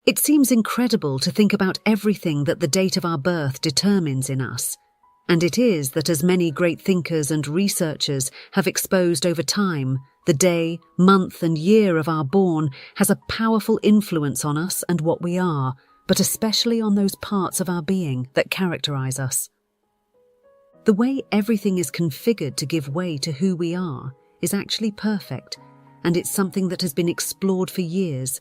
It seems incredible to think about everything that the date of our birth determines in us, and it is that as many great thinkers and researchers have exposed over time, the day, month and year of our born has a powerful influence on us and what we are, but especially on those parts of our being that characterize us. The way everything is configured to give way to who we are is actually perfect, and it's something that has been explored for years,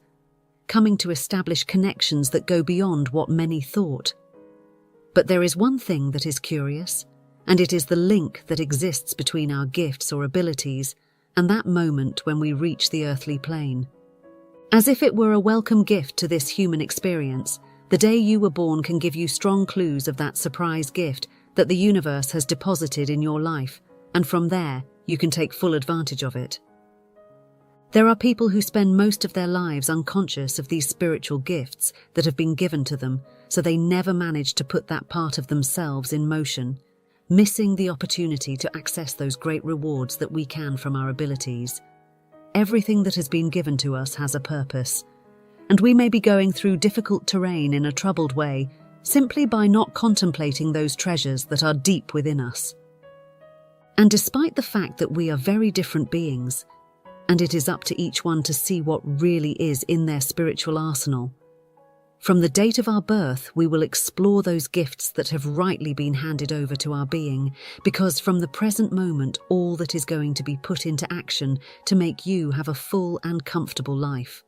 coming to establish connections that go beyond what many thought. But there is one thing that is curious, and it is the link that exists between our gifts or abilities and that moment when we reach the earthly plane. As if it were a welcome gift to this human experience, the day you were born can give you strong clues of that surprise gift that the universe has deposited in your life, and from there, you can take full advantage of it. There are people who spend most of their lives unconscious of these spiritual gifts that have been given to them, so they never manage to put that part of themselves in motion, missing the opportunity to access those great rewards that we can from our abilities. Everything that has been given to us has a purpose, and we may be going through difficult terrain in a troubled way simply by not contemplating those treasures that are deep within us. And despite the fact that we are very different beings, and it is up to each one to see what really is in their spiritual arsenal, from the date of our birth we will explore those gifts that have rightly been handed over to our being, because from the present moment all that is going to be put into action to make you have a full and comfortable life.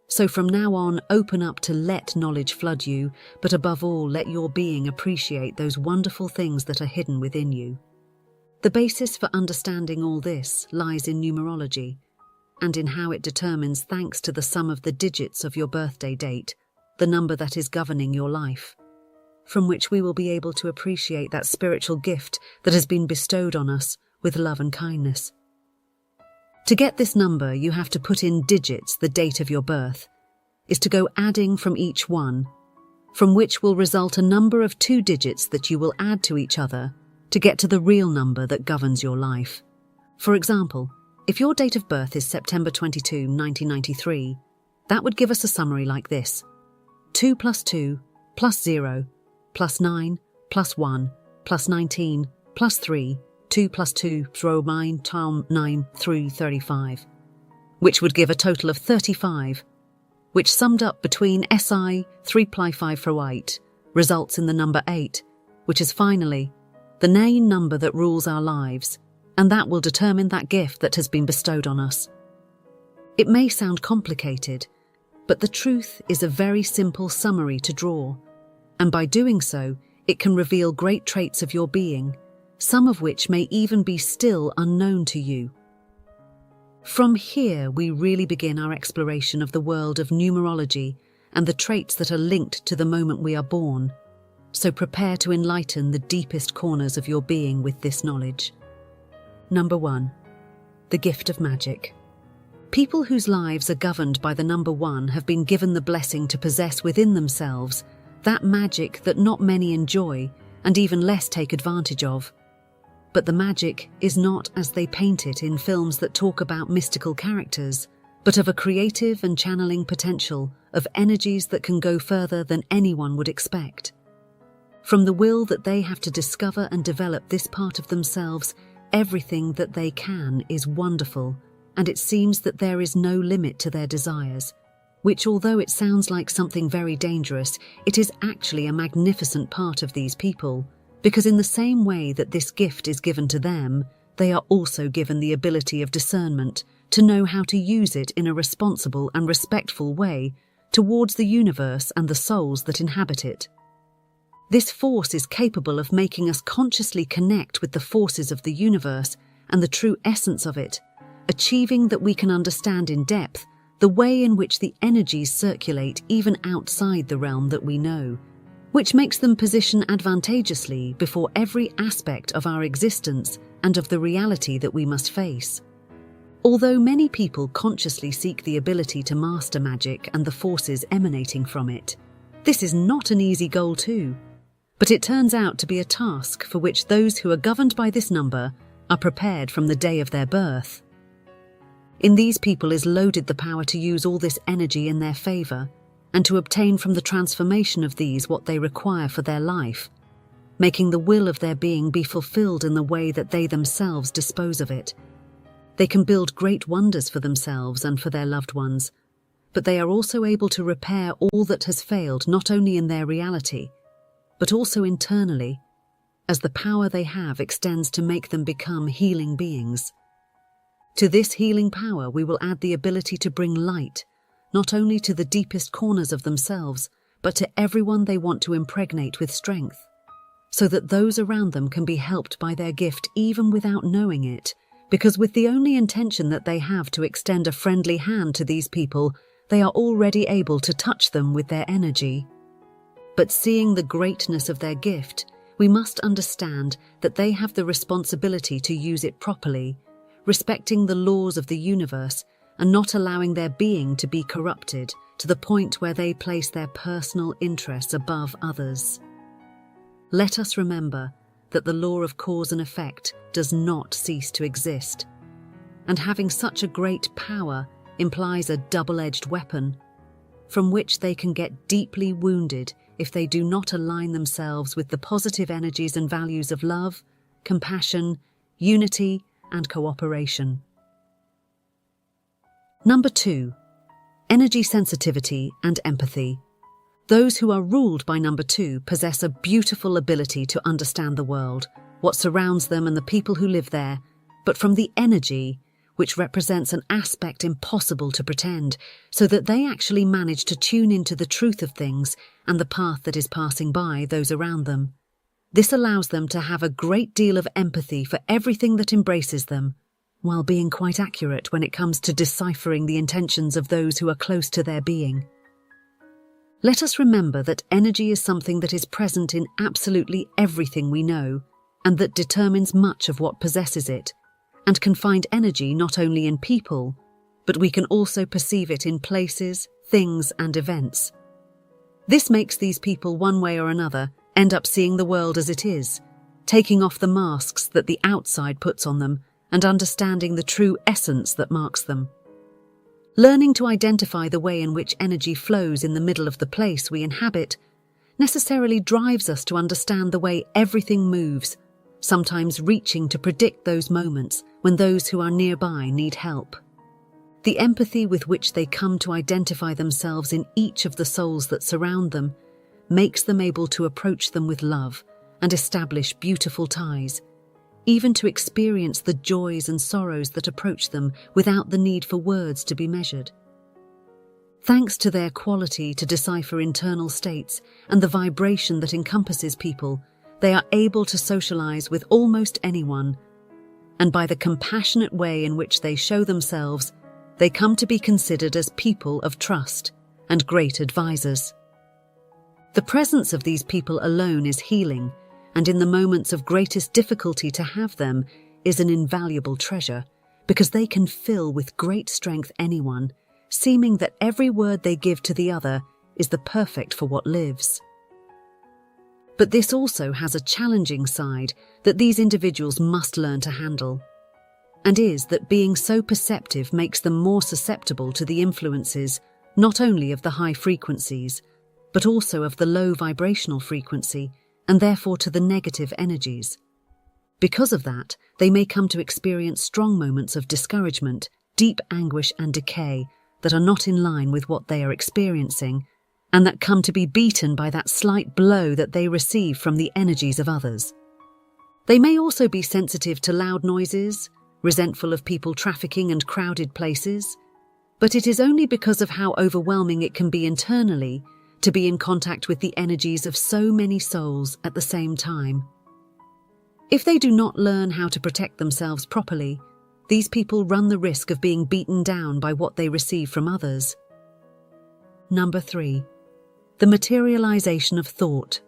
So from now on, open up to let knowledge flood you, but above all, let your being appreciate those wonderful things that are hidden within you. The basis for understanding all this lies in numerology, and in how it determines, thanks to the sum of the digits of your birthday date, the number that is governing your life, from which we will be able to appreciate that spiritual gift that has been bestowed on us with love and kindness. To get this number, you have to put in digits, the date of your birth, is to go adding from each one, from which will result a number of 2 digits that you will add to each other to get to the real number that governs your life. For example, if your date of birth is September 22, 1993, that would give us a summary like this: 2 plus 2 plus 0 plus 9 plus 1 plus 19 plus 3, 2 plus 2 throw 9 9 3 35, which would give a total of 35, which summed up between SI 3 ply 5 for 8 results in the number 8, which is finally the main number that rules our lives, and that will determine that gift that has been bestowed on us. It may sound complicated, but the truth is a very simple summary to draw, and by doing so, it can reveal great traits of your being, some of which may even be still unknown to you. From here, we really begin our exploration of the world of numerology and the traits that are linked to the moment we are born. So prepare to enlighten the deepest corners of your being with this knowledge. Number 1. The gift of magic. People whose lives are governed by the number 1 have been given the blessing to possess within themselves that magic that not many enjoy and even less take advantage of. But the magic is not as they paint it in films that talk about mystical characters, but of a creative and channeling potential of energies that can go further than anyone would expect. From the will that they have to discover and develop this part of themselves, everything that they can is wonderful, and it seems that there is no limit to their desires, which, although it sounds like something very dangerous, it is actually a magnificent part of these people, because in the same way that this gift is given to them, they are also given the ability of discernment to know how to use it in a responsible and respectful way towards the universe and the souls that inhabit it. This force is capable of making us consciously connect with the forces of the universe and the true essence of it, achieving that we can understand in depth the way in which the energies circulate even outside the realm that we know, which makes them position advantageously before every aspect of our existence and of the reality that we must face. Although many people consciously seek the ability to master magic and the forces emanating from it, this is not an easy goal too. But it turns out to be a task for which those who are governed by this number are prepared from the day of their birth. In these people is loaded the power to use all this energy in their favour, and to obtain from the transformation of these what they require for their life, making the will of their being be fulfilled in the way that they themselves dispose of it. They can build great wonders for themselves and for their loved ones, but they are also able to repair all that has failed not only in their reality, but also internally, as the power they have extends to make them become healing beings. To this healing power we will add the ability to bring light, not only to the deepest corners of themselves, but to everyone they want to impregnate with strength, so that those around them can be helped by their gift even without knowing it, because with the only intention that they have to extend a friendly hand to these people, they are already able to touch them with their energy. But seeing the greatness of their gift, we must understand that they have the responsibility to use it properly, respecting the laws of the universe and not allowing their being to be corrupted to the point where they place their personal interests above others. Let us remember that the law of cause and effect does not cease to exist, and having such a great power implies a double-edged weapon, from which they can get deeply wounded if they do not align themselves with the positive energies and values of love, compassion, unity, and cooperation. Number 2. Energy sensitivity and empathy. Those who are ruled by number 2 possess a beautiful ability to understand the world, what surrounds them and the people who live there, but from the energy, which represents an aspect impossible to pretend, so that they actually manage to tune into the truth of things and the path that is passing by those around them. This allows them to have a great deal of empathy for everything that embraces them, while being quite accurate when it comes to deciphering the intentions of those who are close to their being. Let us remember that energy is something that is present in absolutely everything we know, and that determines much of what possesses it, and can find energy not only in people, but we can also perceive it in places, things, and events. This makes these people, one way or another, end up seeing the world as it is, taking off the masks that the outside puts on them and understanding the true essence that marks them. Learning to identify the way in which energy flows in the middle of the place we inhabit necessarily drives us to understand the way everything moves, sometimes reaching to predict those moments when those who are nearby need help. The empathy with which they come to identify themselves in each of the souls that surround them makes them able to approach them with love and establish beautiful ties, even to experience the joys and sorrows that approach them without the need for words to be measured. Thanks to their quality to decipher internal states and the vibration that encompasses people, they are able to socialize with almost anyone, and by the compassionate way in which they show themselves, they come to be considered as people of trust and great advisors. The presence of these people alone is healing, and in the moments of greatest difficulty to have them is an invaluable treasure, because they can fill with great strength anyone, seeming that every word they give to the other is the perfect for what lives. But this also has a challenging side that these individuals must learn to handle, and is that being so perceptive makes them more susceptible to the influences not only of the high frequencies, but also of the low vibrational frequency, and therefore to the negative energies. Because of that, they may come to experience strong moments of discouragement, deep anguish and decay that are not in line with what they are experiencing, and that come to be beaten by that slight blow that they receive from the energies of others. They may also be sensitive to loud noises, resentful of people trafficking and crowded places, but it is only because of how overwhelming it can be internally to be in contact with the energies of so many souls at the same time. If they do not learn how to protect themselves properly, these people run the risk of being beaten down by what they receive from others. Number 3. The materialization of thought.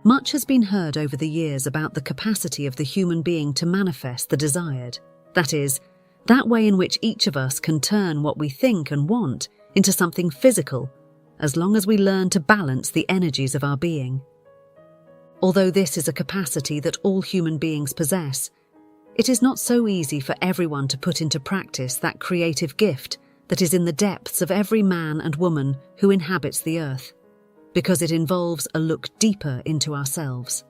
Much has been heard over the years about the capacity of the human being to manifest the desired, that is, that way in which each of us can turn what we think and want into something physical, as long as we learn to balance the energies of our being. Although this is a capacity that all human beings possess, it is not so easy for everyone to put into practice that creative gift that is in the depths of every man and woman who inhabits the earth, because it involves a look deeper into ourselves.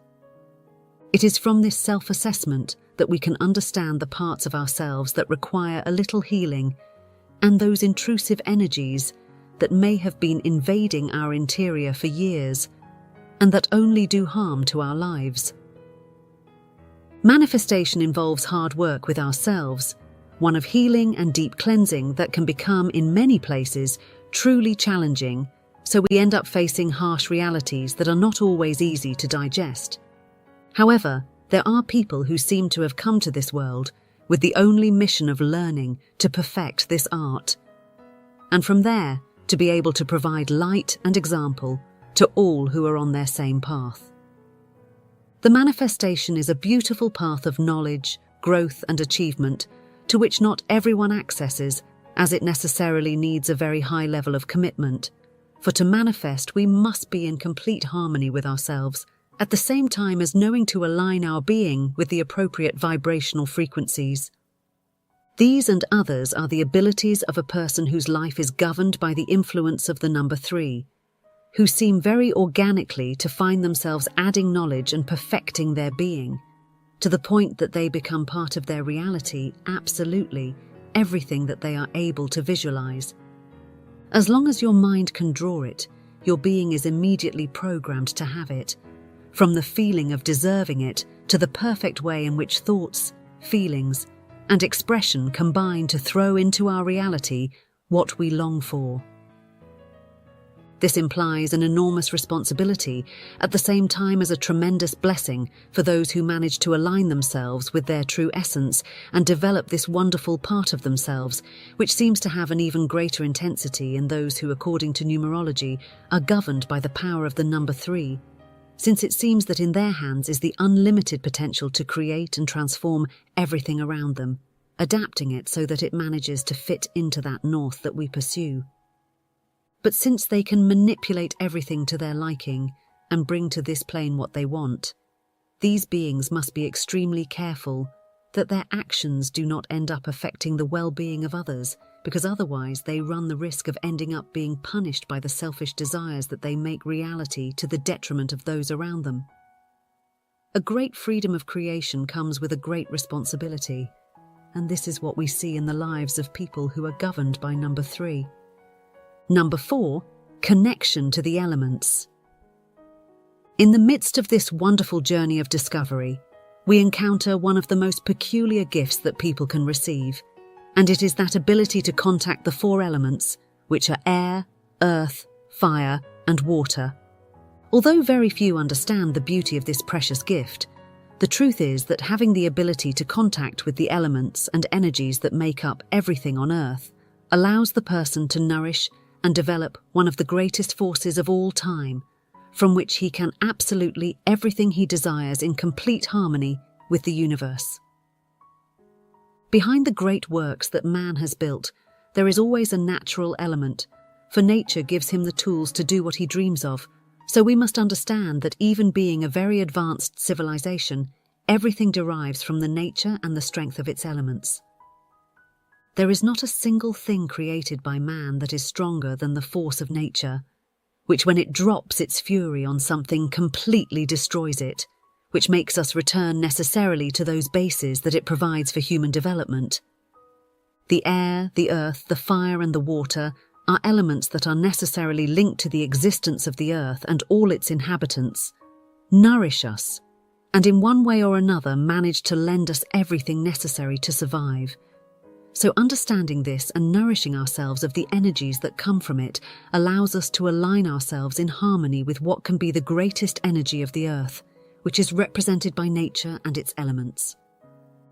It is from this self-assessment that we can understand the parts of ourselves that require a little healing and those intrusive energies that may have been invading our interior for years and that only do harm to our lives. Manifestation involves hard work with ourselves, one of healing and deep cleansing that can become, in many places, truly challenging, so we end up facing harsh realities that are not always easy to digest. However, there are people who seem to have come to this world with the only mission of learning to perfect this art, and from there to be able to provide light and example to all who are on their same path. The manifestation is a beautiful path of knowledge, growth and achievement to which not everyone accesses, as it necessarily needs a very high level of commitment. For to manifest, we must be in complete harmony with ourselves, at the same time as knowing to align our being with the appropriate vibrational frequencies. These and others are the abilities of a person whose life is governed by the influence of the number 3, who seem very organically to find themselves adding knowledge and perfecting their being, to the point that they become part of their reality, absolutely everything that they are able to visualize. As long as your mind can draw it, your being is immediately programmed to have it, from the feeling of deserving it to the perfect way in which thoughts, feelings, and expression combine to throw into our reality what we long for. This implies an enormous responsibility, at the same time as a tremendous blessing for those who manage to align themselves with their true essence and develop this wonderful part of themselves, which seems to have an even greater intensity in those who, according to numerology, are governed by the power of the number 3, since it seems that in their hands is the unlimited potential to create and transform everything around them, adapting it so that it manages to fit into that north that we pursue. But since they can manipulate everything to their liking and bring to this plane what they want, these beings must be extremely careful that their actions do not end up affecting the well-being of others, because otherwise they run the risk of ending up being punished by the selfish desires that they make reality to the detriment of those around them. A great freedom of creation comes with a great responsibility, and this is what we see in the lives of people who are governed by number 3. Number 4, connection to the elements. In the midst of this wonderful journey of discovery, we encounter one of the most peculiar gifts that people can receive, and it is that ability to contact the 4 elements, which are air, earth, fire, and water. Although very few understand the beauty of this precious gift, the truth is that having the ability to contact with the elements and energies that make up everything on earth allows the person to nourish and develop one of the greatest forces of all time, from which he can absolutely everything he desires in complete harmony with the universe. Behind the great works that man has built, there is always a natural element, for nature gives him the tools to do what he dreams of, so we must understand that even being a very advanced civilization, everything derives from the nature and the strength of its elements. There is not a single thing created by man that is stronger than the force of nature, which when it drops its fury on something completely destroys it, which makes us return necessarily to those bases that it provides for human development. The air, the earth, the fire and the water are elements that are necessarily linked to the existence of the earth and all its inhabitants, nourish us, and in one way or another manage to lend us everything necessary to survive. So understanding this and nourishing ourselves of the energies that come from it allows us to align ourselves in harmony with what can be the greatest energy of the earth, which is represented by nature and its elements.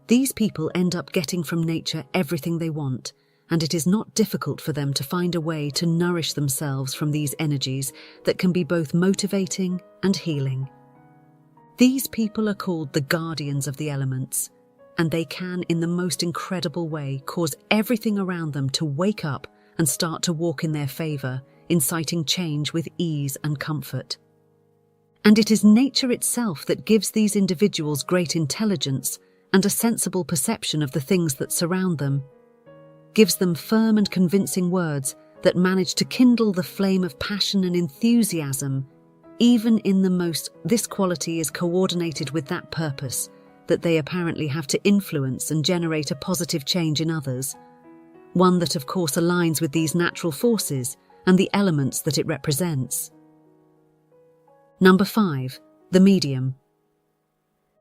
These people end up getting from nature everything they want, and it is not difficult for them to find a way to nourish themselves from these energies that can be both motivating and healing. These people are called the guardians of the elements, and they can, in the most incredible way, cause everything around them to wake up and start to walk in their favor, inciting change with ease and comfort. And it is nature itself that gives these individuals great intelligence and a sensible perception of the things that surround them. gives them firm and convincing words that manage to kindle the flame of passion and enthusiasm. Even in the most, this quality is coordinated with that purpose that they apparently have to influence and generate a positive change in others. One that of course aligns with these natural forces and the elements that it represents. Number 5. The medium.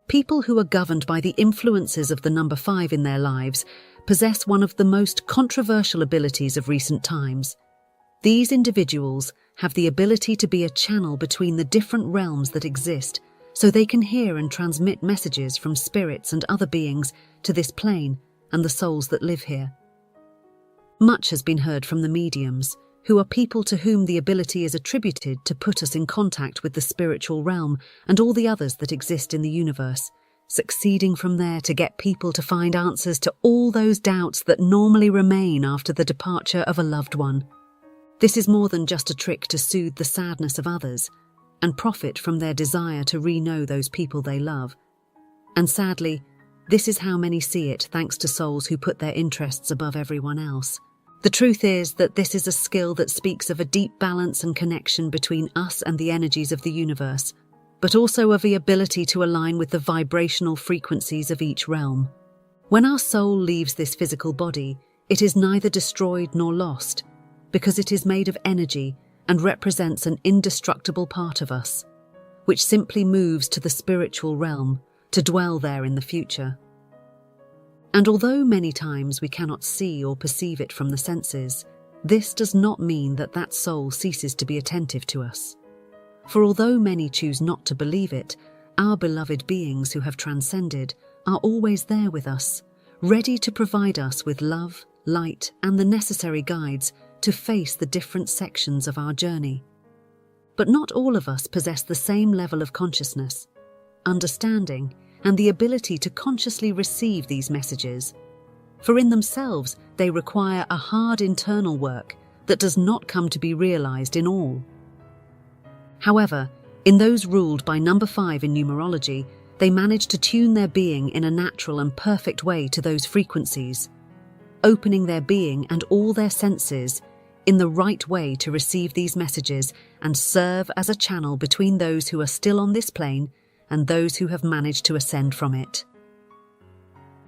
People who are governed by the influences of the number 5 in their lives possess one of the most controversial abilities of recent times. These individuals have the ability to be a channel between the different realms that exist, so they can hear and transmit messages from spirits and other beings to this plane and the souls that live here. Much has been heard from the mediums, who are people to whom the ability is attributed to put us in contact with the spiritual realm and all the others that exist in the universe, succeeding from there to get people to find answers to all those doubts that normally remain after the departure of a loved one. This is more than just a trick to soothe the sadness of others and profit from their desire to re-know those people they love. And sadly, this is how many see it, thanks to souls who put their interests above everyone else. The truth is that this is a skill that speaks of a deep balance and connection between us and the energies of the universe, but also of the ability to align with the vibrational frequencies of each realm. When our soul leaves this physical body, it is neither destroyed nor lost, because it is made of energy and represents an indestructible part of us, which simply moves to the spiritual realm to dwell there in the future. And although many times we cannot see or perceive it from the senses, this does not mean that that soul ceases to be attentive to us. For although many choose not to believe it, our beloved beings who have transcended are always there with us, ready to provide us with love, light, and the necessary guides to face the different sections of our journey. But not all of us possess the same level of consciousness, understanding, and the ability to consciously receive these messages, for in themselves they require a hard internal work that does not come to be realized in all. However, in those ruled by number 5 in numerology, they manage to tune their being in a natural and perfect way to those frequencies, opening their being and all their senses in the right way to receive these messages and serve as a channel between those who are still on this plane and those who have managed to ascend from it.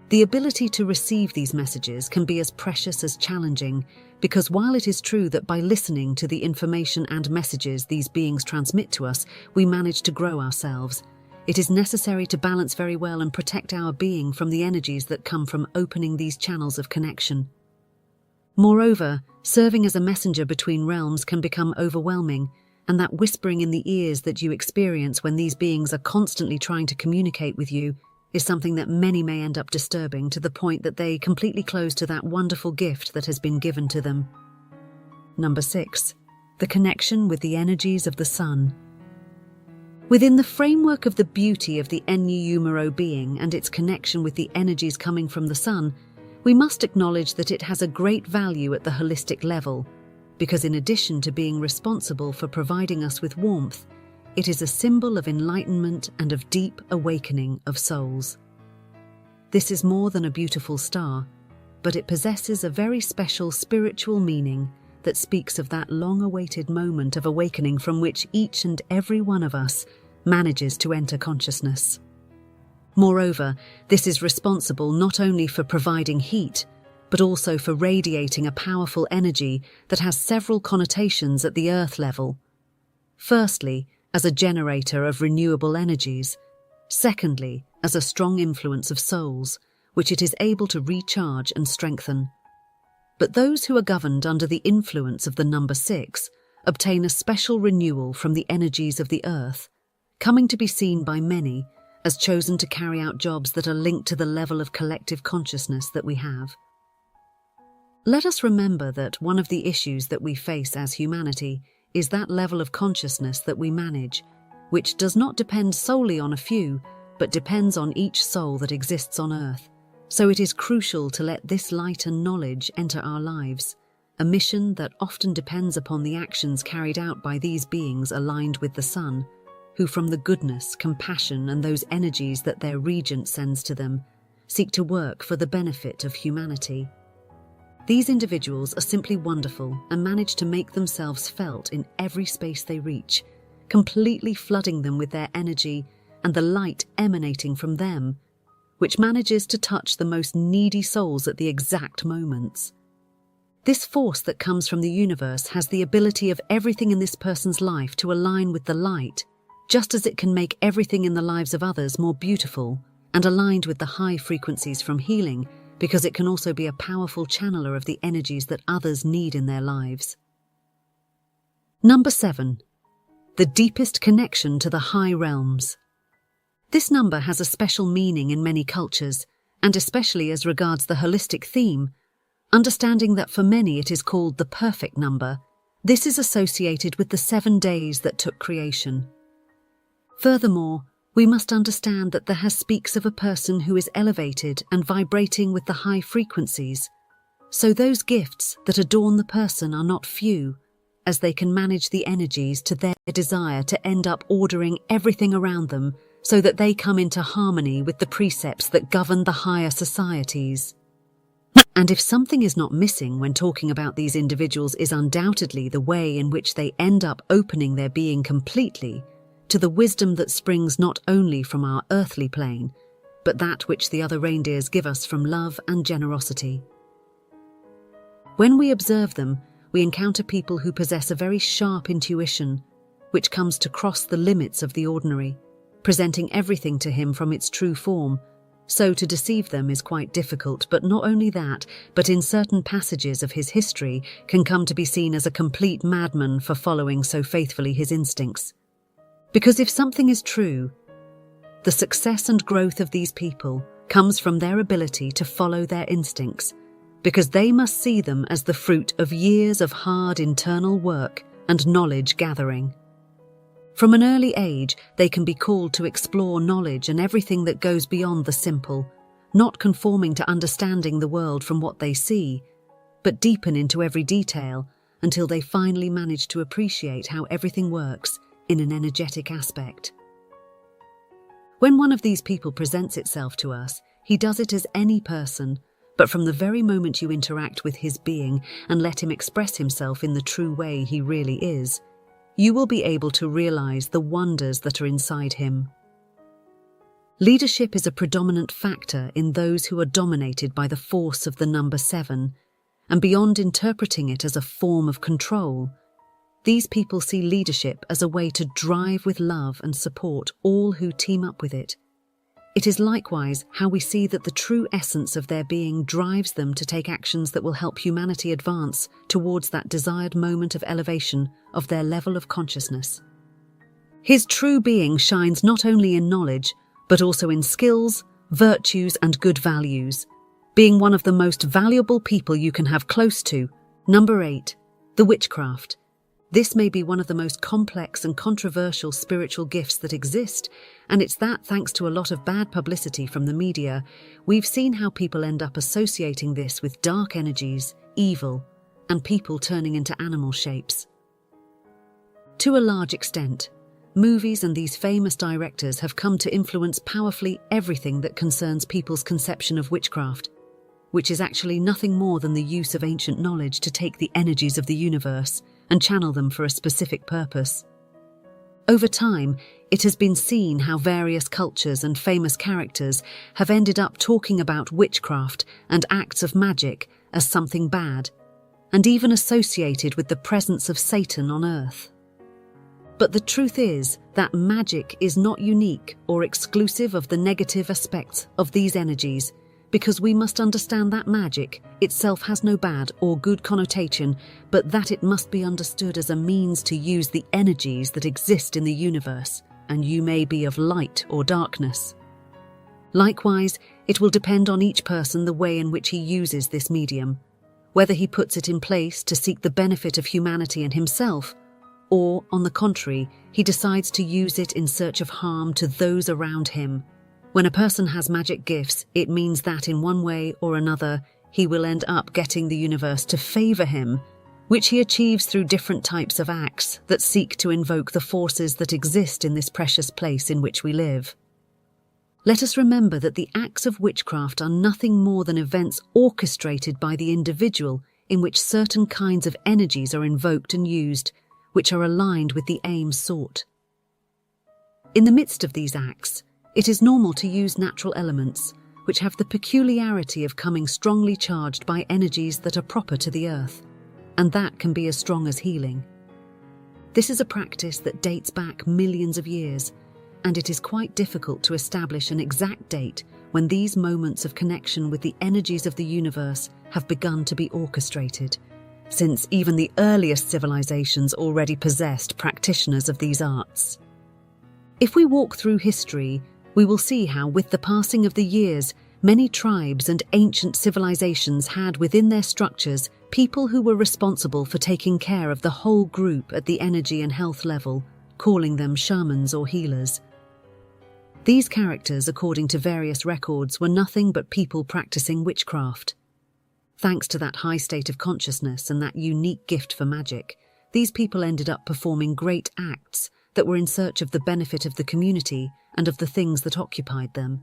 The ability to receive these messages can be as precious as challenging, because while it is true that by listening to the information and messages these beings transmit to us, we manage to grow ourselves, it is necessary to balance very well and protect our being from the energies that come from opening these channels of connection. Moreover, serving as a messenger between realms can become overwhelming, and that whispering in the ears that you experience when these beings are constantly trying to communicate with you is something that many may end up disturbing to the point that they completely close to that wonderful gift that has been given to them. Number 6. The connection with the energies of the sun. Within the framework of the beauty of the Numero being and its connection with the energies coming from the sun, we must acknowledge that it has a great value at the holistic level, because in addition to being responsible for providing us with warmth, it is a symbol of enlightenment and of deep awakening of souls. This is more than a beautiful star, but it possesses a very special spiritual meaning that speaks of that long-awaited moment of awakening from which each and every one of us manages to enter consciousness. Moreover, this is responsible not only for providing heat, but also for radiating a powerful energy that has several connotations at the earth level. Firstly, as a generator of renewable energies. Secondly, as a strong influence of souls, which it is able to recharge and strengthen. But those who are governed under the influence of the number 6 obtain a special renewal from the energies of the earth, coming to be seen by many as chosen to carry out jobs that are linked to the level of collective consciousness that we have. Let us remember that one of the issues that we face as humanity is that level of consciousness that we manage, which does not depend solely on a few, but depends on each soul that exists on earth. So it is crucial to let this light and knowledge enter our lives, a mission that often depends upon the actions carried out by these beings aligned with the sun, who from the goodness, compassion, and those energies that their regent sends to them, seek to work for the benefit of humanity. These individuals are simply wonderful and manage to make themselves felt in every space they reach, completely flooding them with their energy and the light emanating from them, which manages to touch the most needy souls at the exact moments. This force that comes from the universe has the ability of everything in this person's life to align with the light, just as it can make everything in the lives of others more beautiful and aligned with the high frequencies from healing, because it can also be a powerful channeler of the energies that others need in their lives. Number 7. The deepest connection to the high realms. This number has a special meaning in many cultures, and especially as regards the holistic theme, understanding that for many it is called the perfect number. This is associated with the 7 days that took creation. Furthermore, we must understand that the speaks of a person who is elevated and vibrating with the high frequencies. So those gifts that adorn the person are not few, as they can manage the energies to their desire to end up ordering everything around them so that they come into harmony with the precepts that govern the higher societies. And if something is not missing when talking about these individuals is undoubtedly the way in which they end up opening their being completely to the wisdom that springs not only from our earthly plane, but that which the other reindeers give us from love and generosity. When we observe them, we encounter people who possess a very sharp intuition, which comes to cross the limits of the ordinary, presenting everything to him from its true form. So to deceive them is quite difficult, but not only that, but in certain passages of his history can come to be seen as a complete madman for following so faithfully his instincts. Because if something is true, the success and growth of these people comes from their ability to follow their instincts, because they must see them as the fruit of years of hard internal work and knowledge gathering. From an early age, they can be called to explore knowledge and everything that goes beyond the simple, not conforming to understanding the world from what they see, but deepen into every detail until they finally manage to appreciate how everything works in an energetic aspect. When one of these people presents itself to us, he does it as any person, but from the very moment you interact with his being and let him express himself in the true way he really is, you will be able to realize the wonders that are inside him. Leadership is a predominant factor in those who are dominated by the force of the number 7, and beyond interpreting it as a form of control, these people see leadership as a way to drive with love and support all who team up with it. It is likewise how we see that the true essence of their being drives them to take actions that will help humanity advance towards that desired moment of elevation of their level of consciousness. His true being shines not only in knowledge, but also in skills, virtues, and good values, being one of the most valuable people you can have close to. Number 8, the witchcraft. This may be one of the most complex and controversial spiritual gifts that exist, and it's that thanks to a lot of bad publicity from the media, we've seen how people end up associating this with dark energies, evil, and people turning into animal shapes. To a large extent, movies and these famous directors have come to influence powerfully everything that concerns people's conception of witchcraft, which is actually nothing more than the use of ancient knowledge to take the energies of the universe and channel them for a specific purpose. Over time, it has been seen how various cultures and famous characters have ended up talking about witchcraft and acts of magic as something bad, and even associated with the presence of Satan on Earth. But the truth is that magic is not unique or exclusive of the negative aspects of these energies, because we must understand that magic itself has no bad or good connotation, but that it must be understood as a means to use the energies that exist in the universe, and you may be of light or darkness. Likewise, it will depend on each person the way in which he uses this medium, whether he puts it in place to seek the benefit of humanity and himself, or, on the contrary, he decides to use it in search of harm to those around him. When a person has magic gifts, it means that in one way or another, he will end up getting the universe to favor him, which he achieves through different types of acts that seek to invoke the forces that exist in this precious place in which we live. Let us remember that the acts of witchcraft are nothing more than events orchestrated by the individual in which certain kinds of energies are invoked and used, which are aligned with the aims sought. In the midst of these acts, it is normal to use natural elements, which have the peculiarity of coming strongly charged by energies that are proper to the earth, and that can be as strong as healing. This is a practice that dates back millions of years, and it is quite difficult to establish an exact date when these moments of connection with the energies of the universe have begun to be orchestrated, since even the earliest civilizations already possessed practitioners of these arts. If we walk through history, we will see how, with the passing of the years, many tribes and ancient civilizations had within their structures people who were responsible for taking care of the whole group at the energy and health level, calling them shamans or healers. These characters, according to various records, were nothing but people practicing witchcraft. Thanks to that high state of consciousness and that unique gift for magic, these people ended up performing great acts that were in search of the benefit of the community and of the things that occupied them.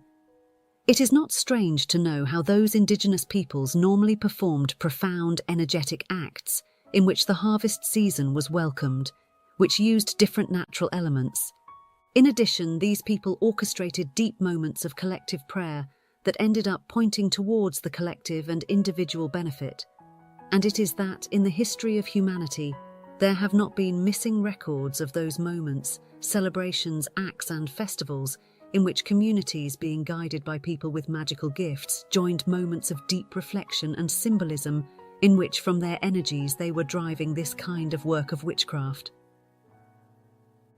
It is not strange to know how those indigenous peoples normally performed profound energetic acts in which the harvest season was welcomed, which used different natural elements. In addition, these people orchestrated deep moments of collective prayer that ended up pointing towards the collective and individual benefit. And it is that, in the history of humanity, there have not been missing records of those moments, celebrations, acts and festivals in which communities, being guided by people with magical gifts, joined moments of deep reflection and symbolism in which from their energies they were driving this kind of work of witchcraft.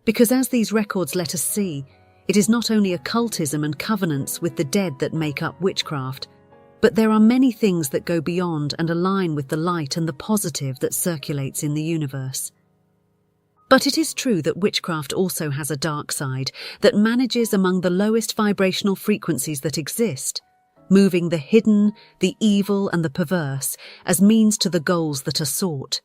Because as these records let us see, it is not only occultism and covenants with the dead that make up witchcraft, but there are many things that go beyond and align with the light and the positive that circulates in the universe. But it is true that witchcraft also has a dark side that manages among the lowest vibrational frequencies that exist, moving the hidden, the evil and the perverse as means to the goals that are sought.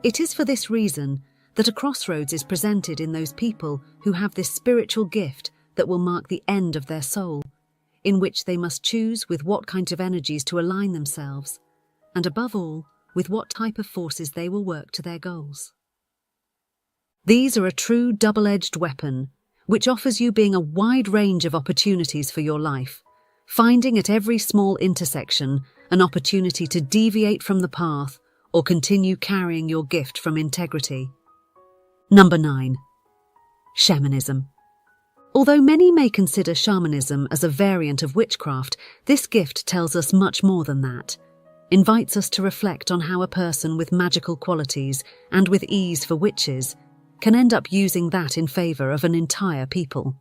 It is for this reason that a crossroads is presented in those people who have this spiritual gift that will mark the end of their soul, in which they must choose with what kind of energies to align themselves, and above all, with what type of forces they will work to their goals. These are a true double-edged weapon, which offers you being a wide range of opportunities for your life, finding at every small intersection an opportunity to deviate from the path or continue carrying your gift from integrity. Number 9. Shamanism. Although many may consider shamanism as a variant of witchcraft, this gift tells us much more than that, invites us to reflect on how a person with magical qualities and with ease for witches can end up using that in favour of an entire people.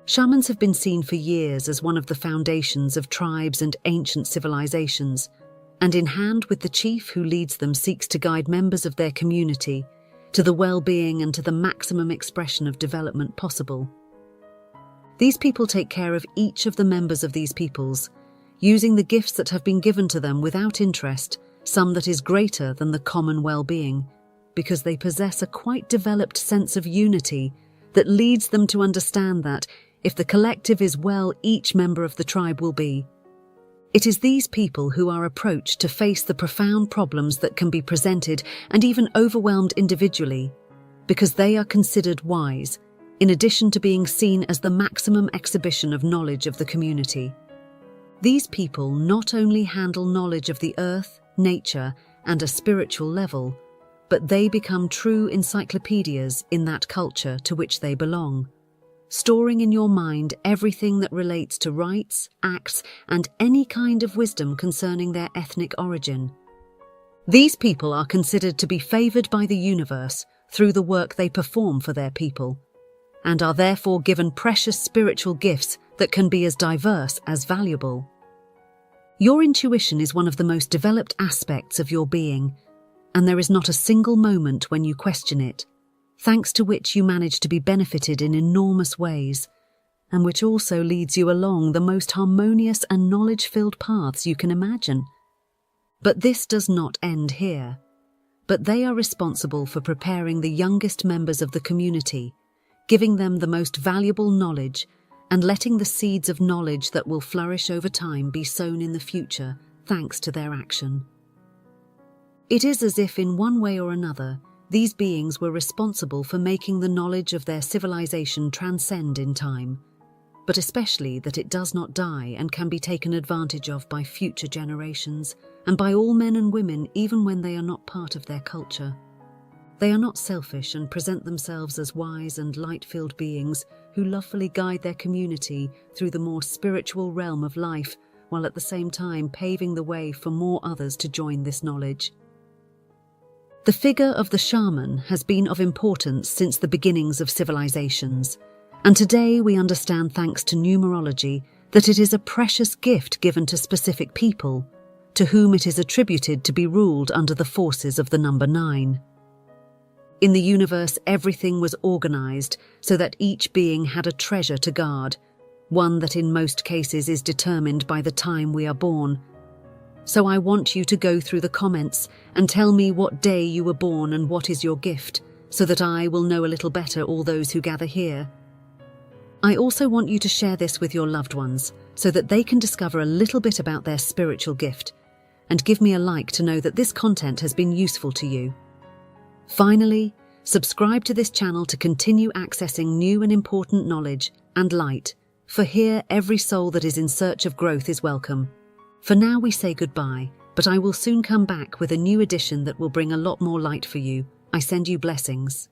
Shamans have been seen for years as one of the foundations of tribes and ancient civilizations, and in hand with the chief who leads them seeks to guide members of their community to the well-being and to the maximum expression of development possible. These people take care of each of the members of these peoples, using the gifts that have been given to them without interest, some that is greater than the common well-being, because they possess a quite developed sense of unity that leads them to understand that, if the collective is well, each member of the tribe will be. It is these people who are approached to face the profound problems that can be presented and even overwhelmed individually, because they are considered wise, in addition to being seen as the maximum exhibition of knowledge of the community. These people not only handle knowledge of the earth, nature, and a spiritual level, but they become true encyclopedias in that culture to which they belong, storing in your mind everything that relates to rites, acts, and any kind of wisdom concerning their ethnic origin. These people are considered to be favoured by the universe through the work they perform for their people, and are therefore given precious spiritual gifts that can be as diverse as valuable. Your intuition is one of the most developed aspects of your being, and there is not a single moment when you question it, thanks to which you manage to be benefited in enormous ways, and which also leads you along the most harmonious and knowledge-filled paths you can imagine. But this does not end here, but they are responsible for preparing the youngest members of the community, giving them the most valuable knowledge and letting the seeds of knowledge that will flourish over time be sown in the future thanks to their action. It is as if in one way or another, these beings were responsible for making the knowledge of their civilization transcend in time, but especially that it does not die and can be taken advantage of by future generations and by all men and women even when they are not part of their culture. They are not selfish and present themselves as wise and light-filled beings who lovingly guide their community through the more spiritual realm of life, while at the same time paving the way for more others to join this knowledge. The figure of the shaman has been of importance since the beginnings of civilizations, and today we understand, thanks to numerology, that it is a precious gift given to specific people, to whom it is attributed to be ruled under the forces of the number 9. In the universe, everything was organized so that each being had a treasure to guard, one that in most cases is determined by the time we are born. So I want you to go through the comments and tell me what day you were born and what is your gift, so that I will know a little better all those who gather here. I also want you to share this with your loved ones so that they can discover a little bit about their spiritual gift, and give me a like to know that this content has been useful to you. Finally, subscribe to this channel to continue accessing new and important knowledge and light, for here every soul that is in search of growth is welcome. For now we say goodbye, but I will soon come back with a new edition that will bring a lot more light for you. I send you blessings.